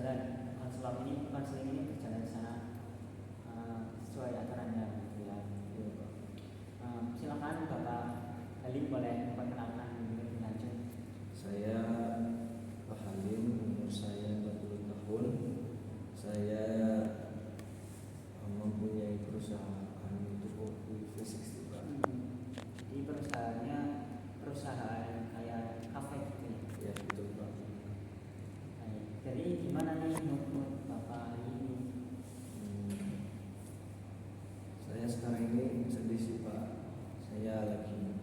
berjalan, konseling ini berjalan sangat sesuai aturannya gitu ya. Silakan Bapak Halim boleh memperkenalkan diri lebih lanjut. Saya Pak Halim, umur saya 40 tahun. Saya mempunyai perusahaan untuk kopi V60 Pak. Jadi perusahaannya perusahaan kayak kafe gitu ya? Ya betul Pak. Jadi gimana nih mood Bapak hari ini? Saya sekarang ini sedih sih Pak. Saya lagi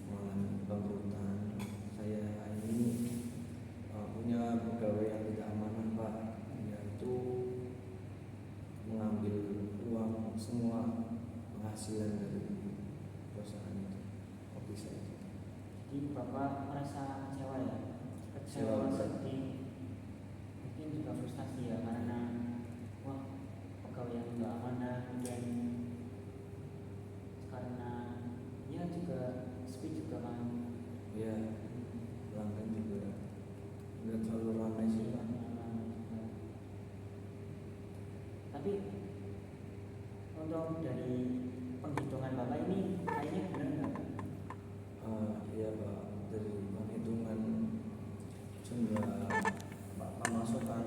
mengalami bangkrutan. Saya ini punya pegawai yang tidak amanah Pak, yaitu mengambil uang semua penghasilan dari perusahaan itu, kopi saya. Jadi Bapak merasa kecewa ya? Kecewa, sedih, mungkin juga frustasi ya, karena wah pegawai yang tidak amanah, kemudian karena ya juga sepi juga kan. Ya, pelanggan juga nggak terlalu ramai sih Pak. Tapi untuk dari penghitungan Bapak ini kayaknya benar nggak? Iya Pak, dari penghitungan jumlah pemasukan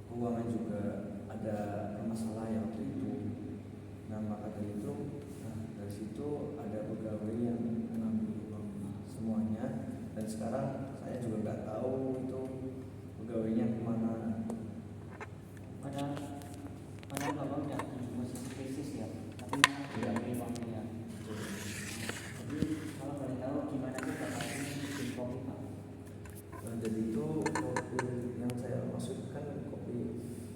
keuangan juga ada permasalahan yang waktu itu. Nah maka dari itu, dari situ ada pegawai yang mengambil uang semuanya, dan sekarang saya juga nggak tahu itu pegawainya kemana. Padahal Bapak udah di posisi krisis ya, tapi malah diambil uangnya ya. Jadi kalau boleh tahu gimana sih Bapak ini bikin kopi Pak? Jadi itu kopi yang saya maksudkan kopi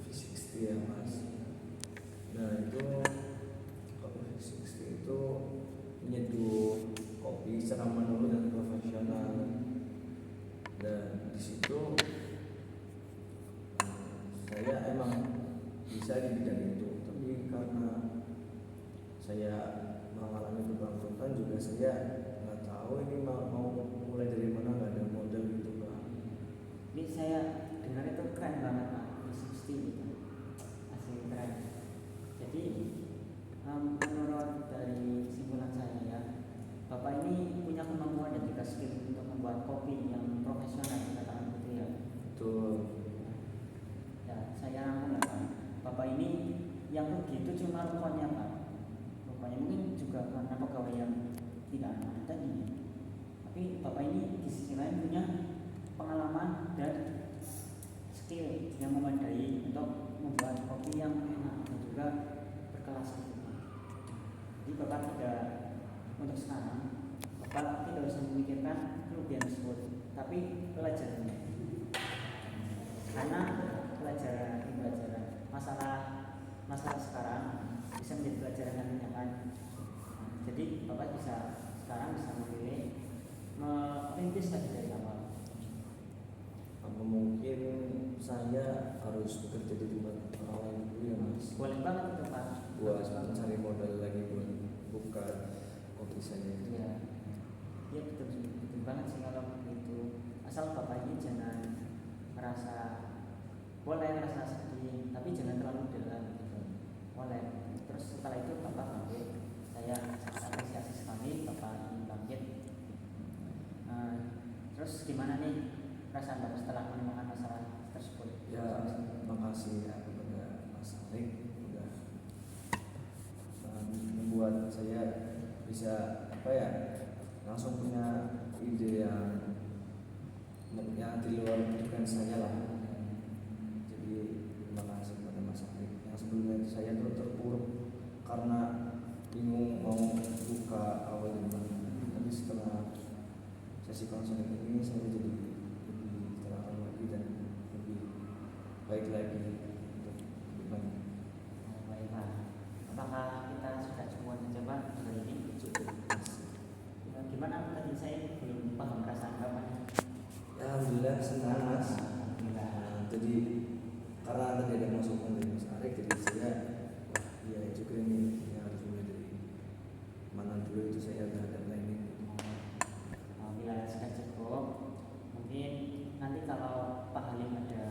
V60 ya Mas. Nah itu kopi V60 itu menyeduh kopi secara manual dan profesional, dan di situ saya emang bisa di bidang itu, tapi karena saya mengalami kebangkrutan juga saya nggak tahu ini mau mulai dari mana, nggak ada modal gitu Pak. Ini saya dengar itu keren banget Pak, 360 gitu, asli keren. Jadi menurut dari kesimpulan saya ya, Bapak ini punya kemampuan dan juga skill untuk membuat kopi yang profesional, katakan gitu ya. Betul. Ya, saya rangkum ya Pak. Bapak ini yang rugi itu cuma rupanya Pak. Rupanya mungkin juga karena pegawai yang tidak amanah tadi. Tapi Bapak ini di sisi lain punya pengalaman dan skill yang memadai untuk membuat kopi yang enak dan juga berkelas gitu. Jadi Bapak tidak, untuk sekarang Bapak tidak usah memikirkan kerugian tersebut, tapi pelajarannya. Karena pelajaran masalah sekarang bisa menjadi pelajaran nantinya kan. Jadi Bapak sekarang bisa memilih merintis lagi dari awal. Apa mungkin saya harus bekerja di tempat orang lain dulu ya Mas? Boleh banget itu Pak. Buat mencari modal lagi buat buka kopi saya itu. Ya, ya betul banget sih kalau begitu. Asal Bapak ini jangan boleh merasa sedih, tapi jangan terlalu dalam gitu. Boleh. Terus setelah itu Bapak bangkit. Saya sangat apresiasi sekali Bapak ini bangkit. Terus gimana nih perasaan Bapak setelah menemukan masalah tersebut? Ya, makasih ya kepada Mas Alik udah membuat saya bisa langsung punya ide yang di luar dugaan saya lah. Jadi terima kasih kepada Mas Alik yang sebelumnya saya tuh terpuruk karena bingung mau buka awal dari mana. Tapi setelah sesi konseling ini saya jadi lebih terarah lagi dan lebih baik lagi untuk depan. Baik Pak. Apakah kita sudah cukup mencoba hari ini? Cukup. Gimana tadi saya belum paham perasaan Bapak? Ya, alhamdulillah senang Mas. Alhamdulillah. Jadi karena tadi ada masukan dari Mas Arik, jadi saya iya juga ini harus mulai dari mana dulu, itu saya udah ada planning. Bila sudah cukup, mungkin nanti kalau Pak Halim ada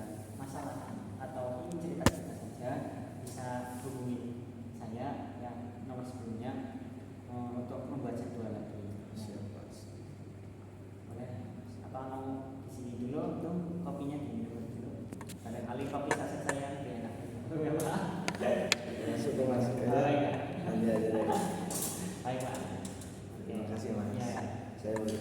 untuk membuat jadwal lagi. Siap Pak. Boleh. Apa mau di sini dulu untuk kopinya diminum dulu. Barangkali kopi saset saya lebih enak. Ya Pak. Masuk ke Mas. Baik. Aja deh. Baik Pak. Terima kasih Mas. Ya. Saya boleh